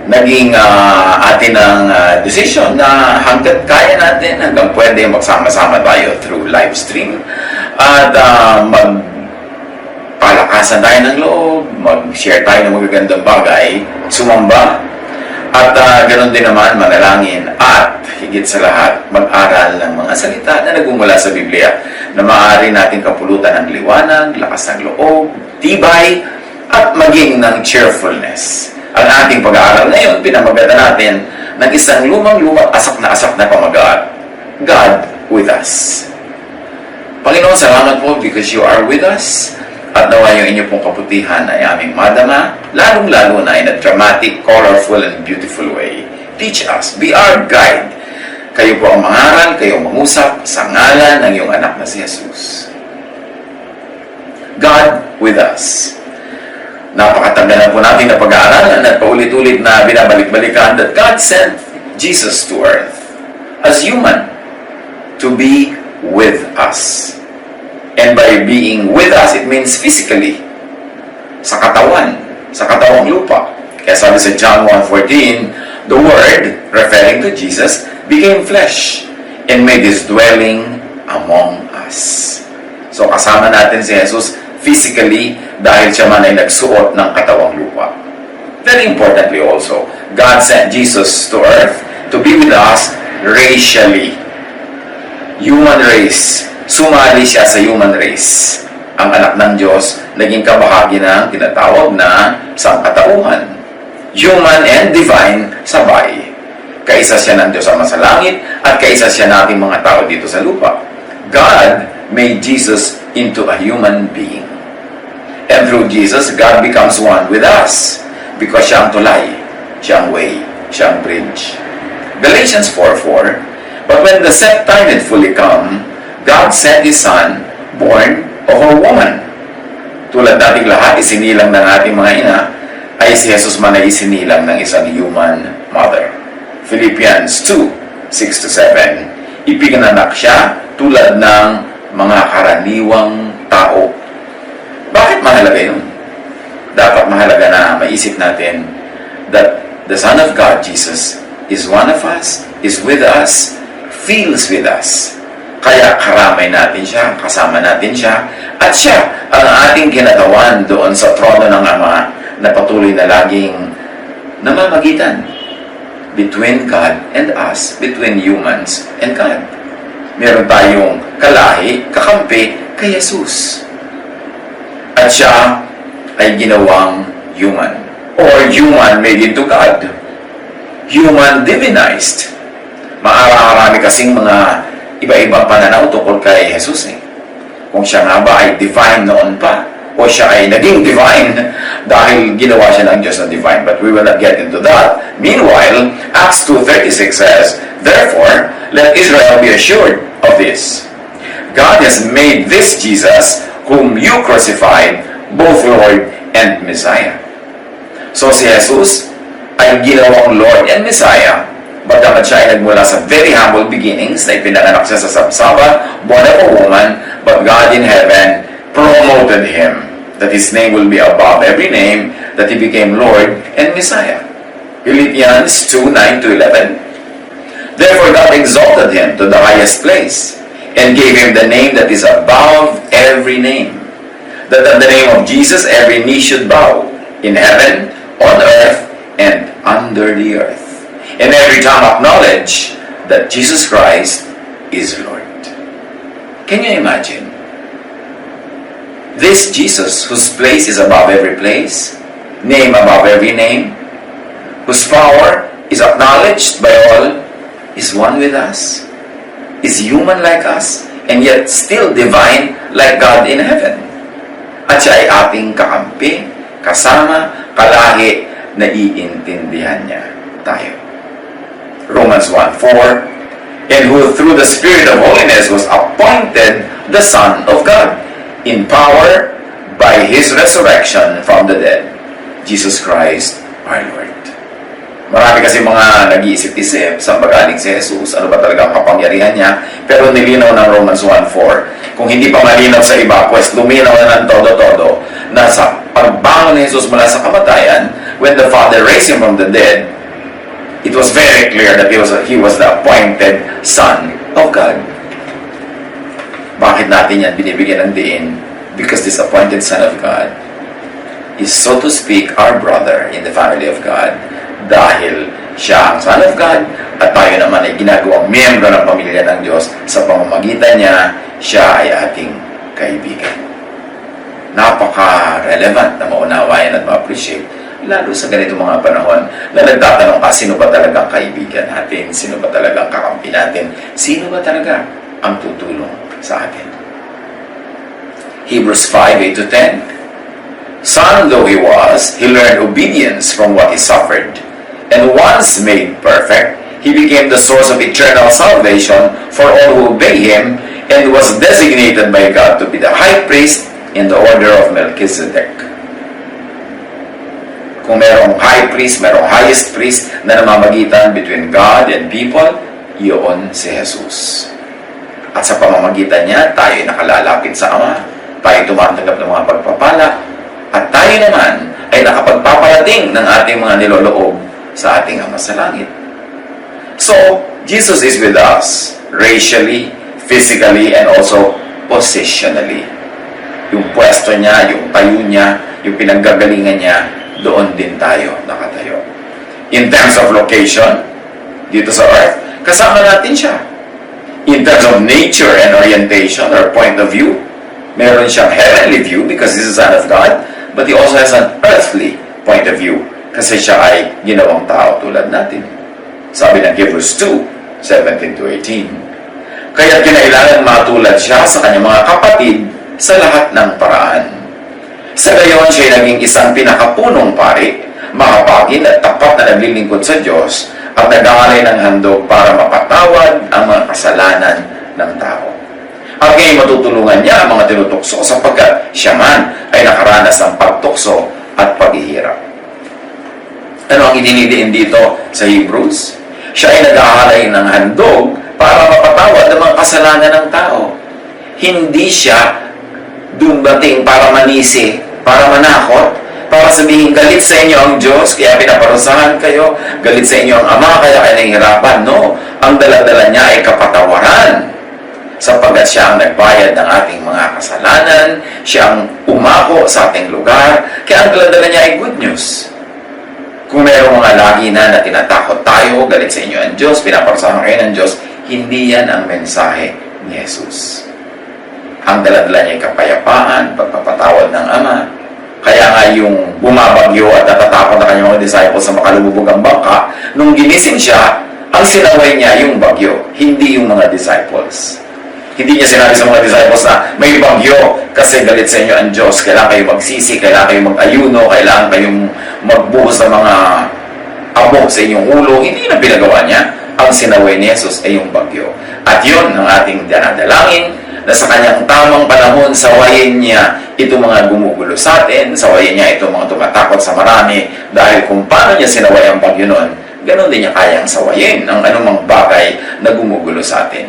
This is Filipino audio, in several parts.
naging atin ang decision na hanggat kaya natin, hanggang pwede magsama-sama tayo through live stream at magpalakasan tayo ng loob, mag-share tayo ng magagandang bagay, sumamba, at ganoon din naman manalangin at higit sa lahat mag-aral ng mga salita na nagmumula sa Biblia na maaari natin kapulutan ng liwanag, lakas ng loob, tibay, at maging ng cheerfulness. Ang ating pag-aaral ngayon, pinamagatan natin ng isang lumang-lumang asak na pamagat, God with us. Panginoon, salamat po because you are with us at nawa yung inyo pong kaputihan ay aming madama, lalong-lalo na in a dramatic, colorful, and beautiful way. Teach us, be our guide. Kayo po ang mangaral, kayo ang mangusap sa ngalan ng iyong anak na si Jesus. God with us. Napakatanda na po natin na pag-aaralan at paulit-ulit na binabalik-balikan that God sent Jesus to earth as human to be with us. And by being with us, it means physically. Sa katawang lupa. Kaya sabi sa John 1:14, the Word, referring to Jesus, became flesh and made His dwelling among us. So kasama natin si Jesus physically dahil siya man ay nagsuot ng katawang lupa. Very importantly also, God sent Jesus to earth to be with us racially. Human race. Sumali siya sa human race. Ang anak ng Diyos, naging kabahagi ng tinatawag na sangkatauhan. Human and divine sabay. Kaisa siya ng Diyos ama sa langit at kaisa siya nating mga tao dito sa lupa. God made Jesus into a human being. And through Jesus, God becomes one with us because siya ang tulay, siya ang way, siya ang bridge. Galatians 4:4, but when the set time had fully come, God sent His Son, born of a woman. Tulad nating lahat, isinilang ng ating mga ina, ay si Jesus man ay isinilang ng isang human mother. Philippians 2:6-7, ipinanganak siya tulad ng mga karaniwang tao. Bakit mahalaga yun? Dapat mahalaga na maisip natin that the Son of God, Jesus, is one of us, is with us, feels with us. Kaya karamay natin siya, kasama natin siya, at siya ang ating kinatawan doon sa trono ng Ama na patuloy na laging namamagitan between God and us, between humans and God. Meron tayong kalahi, kakampi kay Jesus. At siya ay ginawang human. Or human made into God. Human divinized. Maarami kasing mga iba-ibang pananaw tungkol kay Jesus Kung siya nga ba ay divine noon pa, o siya ay naging divine dahil ginawa siya ng Diyos na divine. But we will not get into that. Meanwhile, Acts 2:36 says, therefore, let Israel be assured of this. God has made this Jesus, whom you crucified, both Lord and Messiah. So si Jesus ay ginawang Lord and Messiah, bagamat siya ay nagmula sa very humble beginnings na ipinanganak siya sa Sabsaba, born of a woman, but God in heaven promoted him, that his name will be above every name, that he became Lord and Messiah. Philippians 2:9-11. Therefore God exalted him to the highest place, and gave him the name that is above every name, that at the name of Jesus every knee should bow, in heaven, on earth, and under the earth, and every tongue acknowledge that Jesus Christ is Lord. Can you imagine? This Jesus, whose place is above every place, name above every name, whose power is acknowledged by all, is one with us, is human like us, and yet still divine like God in heaven. At siya ay ating kakampi, kasama, kalahi, na iintindihan niya tayo. Romans 1:4, and who through the Spirit of holiness was appointed the Son of God, in power by His resurrection from the dead, Jesus Christ our Lord. Marami kasi mga nag-iisip-isip saan ba galing si Jesus, ano ba talaga ang kapangyarihan niya, pero nilinaw ng Romans 1:4. Kung hindi pa malinaw sa iba, pues luminaw na ng todo-todo na sa pagbangon ni Jesus mula sa kamatayan, when the Father raised Him from the dead, It was very clear that he was the appointed Son of God. Bakit natin yan binibigyan ng diin? Because this appointed Son of God is, so to speak, our brother in the family of God. Dahil siya ang Son of God at tayo naman ay ginagawang miyembro ng pamilya ng Diyos. Sa pamamagitan niya, siya ay ating kaibigan. Napaka-relevant na maunawayan at ma-appreciate, lalo sa ganito mga panahon na nagtatanong ka, sino ba talagang kaibigan natin? Sino ba talagang kakampi natin? Sino ba talaga ang tutulong sa atin? Hebrews 5:8-10. Son though he was, he learned obedience from what he suffered. And once made perfect, he became the source of eternal salvation for all who obey him, and was designated by God to be the high priest in the order of Melchizedek. Kung merong high priest, merong highest priest na namamagitan between God and people, iyon si Jesus. At sa pamamagitan niya, tayo ay nakalalapit sa Ama. Tayo tumatanggap ng mga pagpapala. At tayo naman ay nakapagpaparating ng ating mga niloloob sa ating Ama sa langit. So, Jesus is with us, racially, physically, and also positionally. Yung pwesto niya, yung tayo niya, yung pinanggagalingan niya, doon din tayo nakatayo. In terms of location, dito sa earth, kasama natin siya. In terms of nature and orientation or point of view, meron siyang heavenly view because he's the Son of God, but he also has an earthly point of view kasi siya ay ginawang tao tulad natin. Sabi ng Hebrews 2:17-18. Kaya kinailangan matulad siya sa kanyang mga kapatid sa lahat ng paraan. Sa gayon, siya naging isang pinakapunong pari, makapagin at tapat na naglilingkod sa Diyos at nag-aalay ng handog para mapatawad ang mga kasalanan ng tao. At ngayon matutulungan niya ang mga tinutukso sapagkat siya man ay nakaranas ng pagtukso at paghihirap. Ano ang idinidiin dito sa Hebrews? Siya ay nag-aalay ng handog para mapatawad ang mga kasalanan ng tao. Hindi siya dumating para manisi, para manakot, para sabihin, galit sa inyo ang Diyos, kaya pinaparusahan kayo, galit sa inyo ang Ama, kaya kayo nahihirapan. No, ang dala-dala niya ay kapatawaran. Sapagkat siya ang nagbayad ng ating mga kasalanan, siya ang umako sa ating lugar, kaya ang dala-dala niya ay good news. Kung mayroong mga lagi na tinatakot tayo, galit sa inyo ang Diyos, pinaparusahan kayo ng Diyos, hindi yan ang mensahe ni Jesus. Ang dala-dala niya ay kapayapaan, pagpapatawad ng Ama. Kaya nga yung bumabagyo at natatakot na kanyang mga disciples sa makalubog ang bangka, nung ginising siya, ang sinaway niya yung bagyo, hindi yung mga disciples. Hindi niya sinabi sa mga disciples na may bagyo kasi galit sa inyo ang Diyos, kailangan kayo magsisi, kailangan kayo mag-ayuno, kailangan kayong magbuhos ng mga abo sa inyong ulo. Hindi na pinagawa niya. Ang sinaway ni Jesus ay yung bagyo. At yun ang ating danadalangin, na sa kanyang tamang panahon, sawayin niya itong mga gumugulo sa atin, sawayin niya itong mga tumatakot sa marami, dahil kung paano niya sinaway ang bagyo noon, ganun din niya kayang sawayin ang anumang bagay na gumugulo sa atin.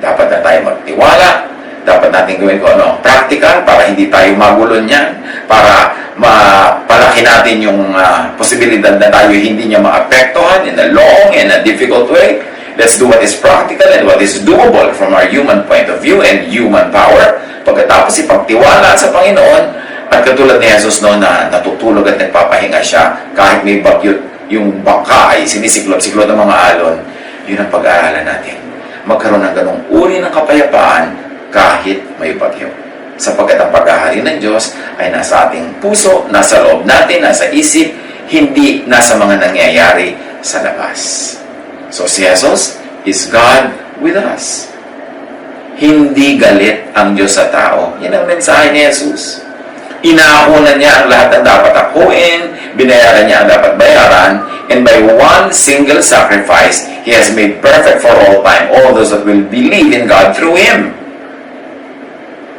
Dapat na tayo magtiwala, dapat natin gawin kung ano ang practical para hindi tayo magulo niyan, para mapalaki natin yung posibilidad na tayo hindi niya maapektuhan in a long and a difficult way. Let's do what is practical and what is doable from our human point of view and human power. Pagkatapos ipagtiwala sa Panginoon, at katulad ni Jesus noon na natutulog at nagpapahinga siya, kahit may bagyo, yung bangka ay sinisiklot-siklot ng mga alon, yun ang pag-aaralan natin. Magkaroon ng ganong uri ng kapayapaan kahit may bagyo. Sapagkat ang paghahari ng Diyos ay nasa ating puso, nasa loob natin, nasa isip, hindi nasa mga nangyayari sa labas. So si Jesus is God with us. Hindi galit ang Diyos sa tao. Yan ang mensahe ni Jesus. Inaakunan niya ang lahat ng dapat akuin, binayaran niya ang dapat bayaran, and by one single sacrifice, He has made perfect for all time all those that will believe in God through Him.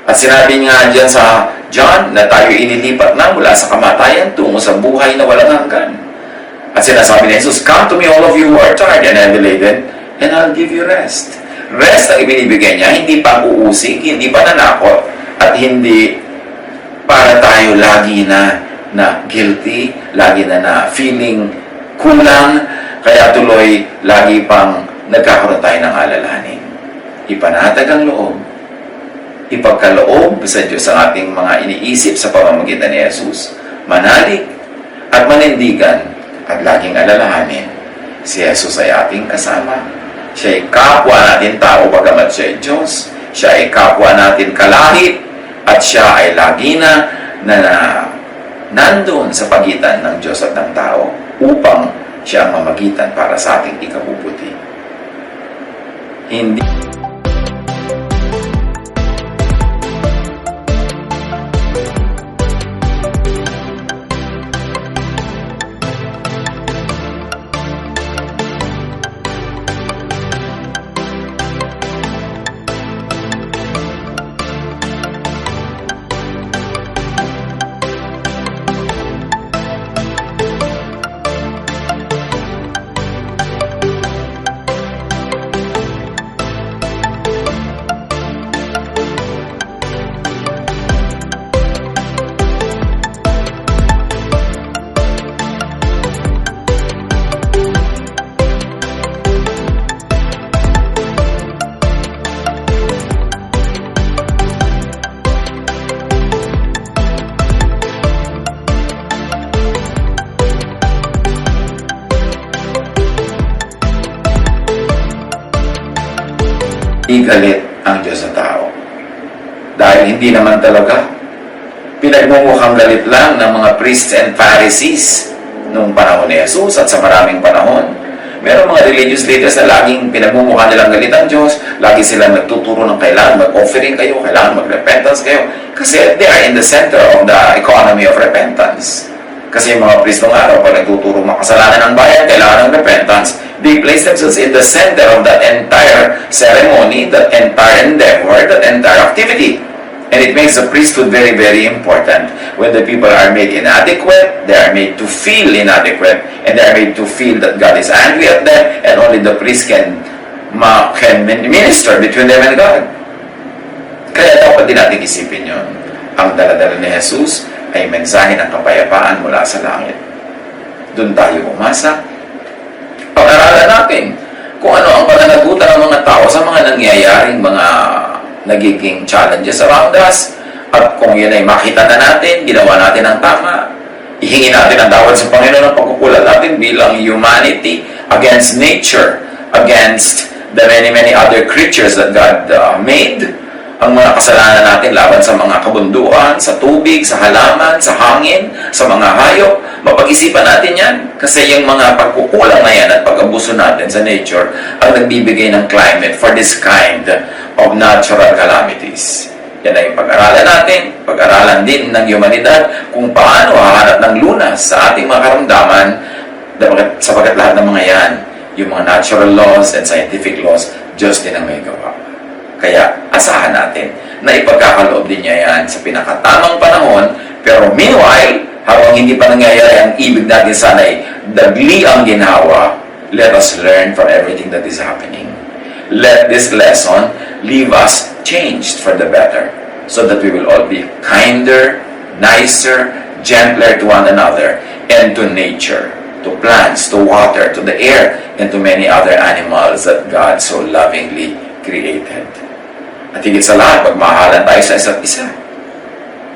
At sinabi nga dyan sa John na tayo inilipat na mula sa kamatayan tungo sa buhay na walang hanggan. At sinasabi ni Jesus, come to me all of you who are tired and heavy laden, and I'll give you rest. Rest ang ibinibigay niya, hindi pang-uusig, hindi pananakot, at hindi para tayo lagi na guilty, lagi na feeling kulang, Kaya tuloy, lagi pang nagkakaroon tayo ng alalahanin. Ipanatag ang loob. Ipagkaloob sa Diyos ang ating mga iniisip sa pamamagitan ni Jesus. Manalig at manindigan at laging alalahanin. Si Jesus ay ating kasama. Siya ay kapwa natin tao bagamat siya ay Diyos. Siya ay kapwa natin kalahit at siya ay lagi na nandun sa pagitan ng Diyos at ng tao upang siya ang mamagitan para sa ating ikabubuti. Hindi galit ang Diyos sa tao. Dahil hindi naman talaga pinagmumukhang galit lang ng mga priests and Pharisees noong panahon ni Jesus at sa maraming panahon. Merong mga religious leaders na laging pinagmumukha nilang galit ang Diyos. Lagi silang nagtuturo ng kailangan mag-offering kayo, kailangan mag-repentance kayo. Kasi they are in the center of the economy of repentance. Kasi yung mga priest ng araw, pag nagtuturo makasalanan ng bayan, kailangan ng repentance. They place themselves in the center of that entire ceremony, that entire endeavor, that entire activity. And it makes the priesthood very, very important. When the people are made inadequate, they are made to feel inadequate, and they are made to feel that God is angry at them, and only the priest can minister between them and God. Kaya dapat din natin isipin yun. Ang daladala ni Jesus ay mensahe ng kapayapaan mula sa langit. Doon tayo umasa. Pag-aralan natin kung ano ang pananagutan ng mga tao sa mga nangyayaring mga nagiging challenges around us, at kung yun ay makita na natin, ginawa natin ang tama, ihingi natin ang tawad sa Panginoon ng pagkukulang natin bilang humanity against nature, against the many other creatures that God made, ang mga kasalanan natin laban sa mga kabunduan, sa tubig, sa halaman, sa hangin, sa mga hayop. Mapag-isipan natin yan. Kasi yung mga pagkukulang na yan at pag-abuso natin sa nature ang nagbibigay ng climate for this kind of natural calamities. Yan ay pag-aralan natin, pag-aralan din ng humanidad kung paano hahanap ng lunas sa ating mga karamdaman, sapagkat lahat ng mga yan, yung mga natural laws and scientific laws, Diyos din ang may gawa. Kaya asahan natin na ipagkakaloob din niya yan sa pinakatamang panahon. Pero meanwhile, habang hindi pa nangyayari ang ibig natin sana'y dagli ang ginawa, let us learn from everything that is happening. Let this lesson leave us changed for the better, so that we will all be kinder, nicer, gentler to one another, and to nature, to plants, to water, to the air, and to many other animals that God so lovingly created. At higit sa lahat, magmahalan tayo sa isa't isa.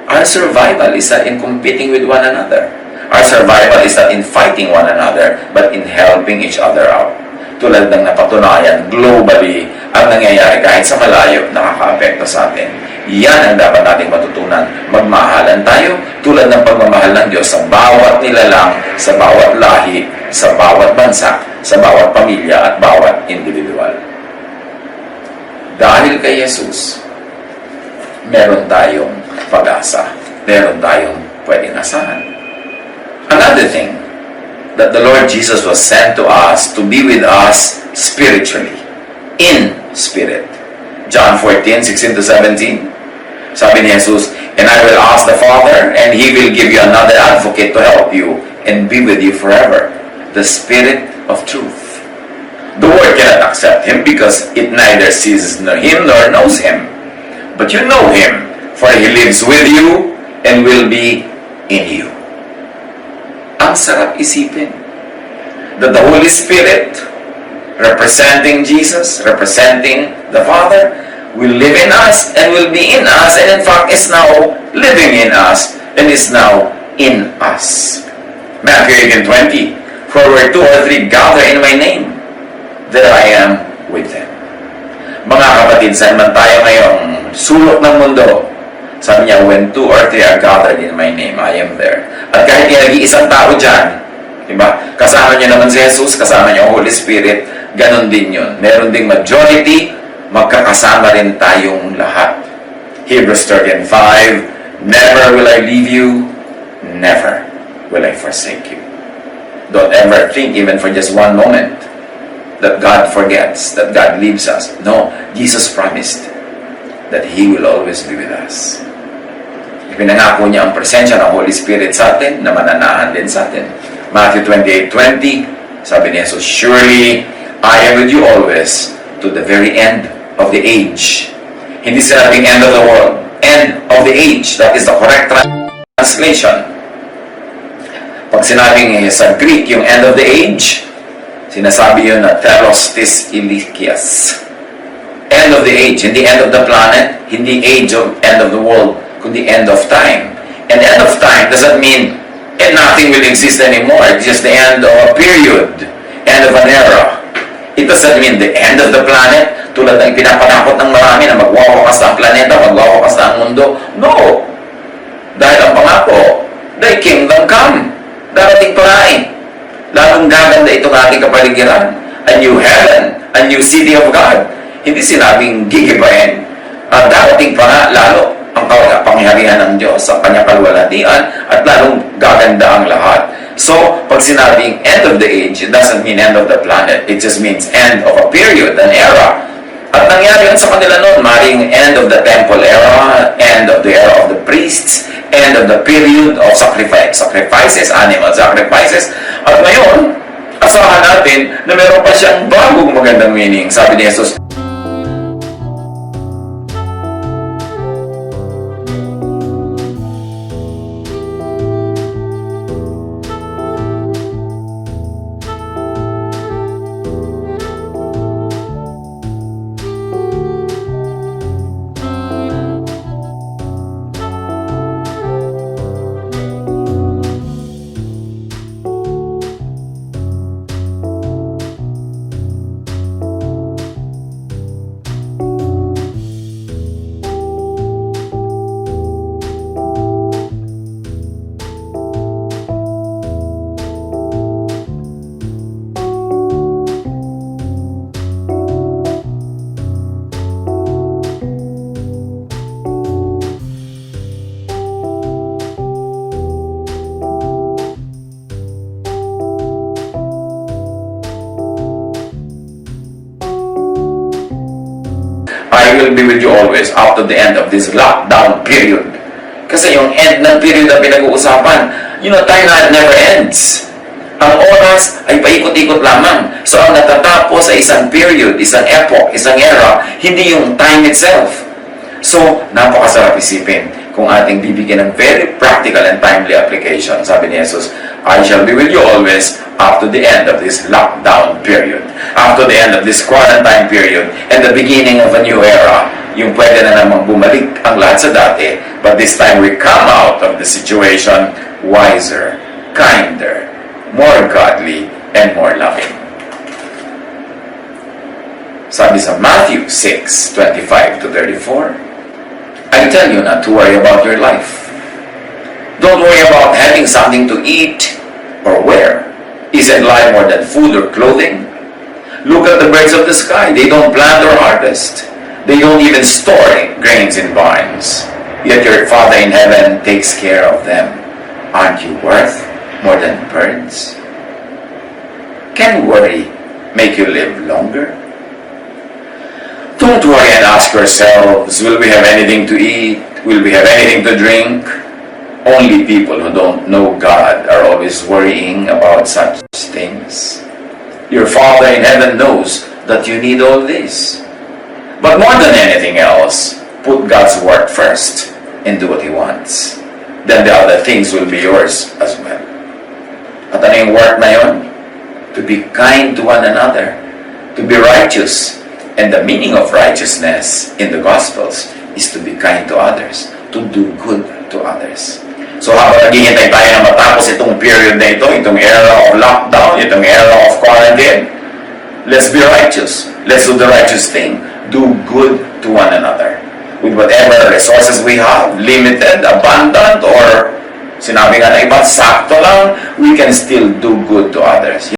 Our survival is not in competing with one another. Our survival is not in fighting one another, but in helping each other out. Tulad ng napatunayan globally, ang nangyayari kahit sa malayo, nakaka-apekto sa atin. Yan ang dapat nating matutunan. Magmahalan tayo tulad ng pagmamahal ng Diyos sa bawat nilalang, sa bawat lahi, sa bawat bansa, sa bawat pamilya at bawat individual. Dahil kay Jesus, meron tayong pag-asa. Meron tayong pwedeng asahan. Another thing, that the Lord Jesus was sent to us to be with us spiritually, in spirit. John 14:16-17. Sabi ni Jesus, "And I will ask the Father, and He will give you another advocate to help you and be with you forever, the Spirit of truth." The world cannot accept Him because it neither sees Him nor knows Him. But you know Him, for He lives with you and will be in you. Ang sarap isipin that the Holy Spirit, representing Jesus, representing the Father, will live in us and will be in us, and in fact is now living in us and is now in us. Matthew 18:20, for where 2 or 3 gather in my name, there I am with them. Mga kapatid, saan man tayo ngayong sulok ng mundo, sabi niya, when 2 or 3 are gathered in my name, I am there. At kahit nag-iisang tao dyan, diba? Kasama niyo naman si Jesus, kasama niyo ang Holy Spirit, ganon din yun. Meron ding majority, magkakasama rin tayong lahat. Hebrews 13:5, never will I leave you, never will I forsake you. Don't ever think, even for just one moment, that God forgets, that God leaves us. No, Jesus promised that He will always be with us. Ipinangako niya ang presensya ng Holy Spirit sa atin, na mananahan din sa atin. Matthew 28:20, sabi ni Jesus, surely I am with you always to the very end of the age. Hindi sinabing end of the world, end of the age. That is the correct translation. Pag sinabing sa Greek yung end of the age, sinasabi yun na telos tis ilikias. End of the age, hindi end of the planet, hindi age of end of the world, kundi end of time. And end of time doesn't mean nothing will exist anymore. It's just the end of a period, end of an era. It doesn't mean the end of the planet, tulad ng pinapanakot ng marami na magwawakas na ang planeta, magwawakas na ang mundo. No! Dahil ang pangako, thy kingdom come. Darating pa nga eh. Lalong gaganda itong ating kapaligiran. A new heaven, a new city of God. Hindi sinabing gigibahin. Darating pa nga lalo ang kapangyarihan ng Diyos sa kanyang kalwalhatian at lalong gaganda ang lahat. So, pag sinabing end of the age, it doesn't mean end of the planet. It just means end of a period, an era. At nangyari yun sa kanila noon, maring end of the temple era, end of the era of the priests, end of the period of sacrifices, animal sacrifices. At ngayon, asahan natin na meron pa siyang bagong magandang meaning. Sabi ni Jesus, I will be with you always up to the end of this lockdown period. Kasi yung end ng period na pinag-uusapan, time never ends. Ang oras ay paikot-ikot lamang. So, ang natatapos sa isang period, isang epoch, isang era, hindi yung time itself. So, napakasarap isipin kung ating bibigyan ng very practical and timely application. Sabi ni Jesus, I shall be with you always up to the end of this lockdown period, up to the end of this quarantine period, and the beginning of a new era. Yung pwede na namang bumalik ang lahat sa dati, but this time we come out of the situation wiser, kinder, more godly, and more loving. Sabi sa Matthew 6:25-34, I tell you not to worry about your life. Don't worry about having something to eat or wear. Isn't life more than food or clothing? Look at the birds of the sky. They don't plant or harvest. They don't even store grains in barns. Yet your Father in heaven takes care of them. Aren't you worth more than birds? Can worry make you live longer? Don't worry and ask yourselves, will we have anything to eat? Will we have anything to drink? Only people who don't know God are always worrying about such things. Your Father in heaven knows that you need all this. But more than anything else, put God's work first and do what He wants. Then the other things will be yours as well. At ano yung work na yun? to be kind to one another, to be righteous. And the meaning of righteousness in the Gospels is to be kind to others, to do good to others. So habang naghihintay tayo na matapos itong period na ito, itong era of lockdown, itong era of quarantine, let's be righteous. Let's do the righteous thing. Do good to one another. With whatever resources we have, limited, abundant, or sinabi nga na iba, sakto lang, we can still do good to others.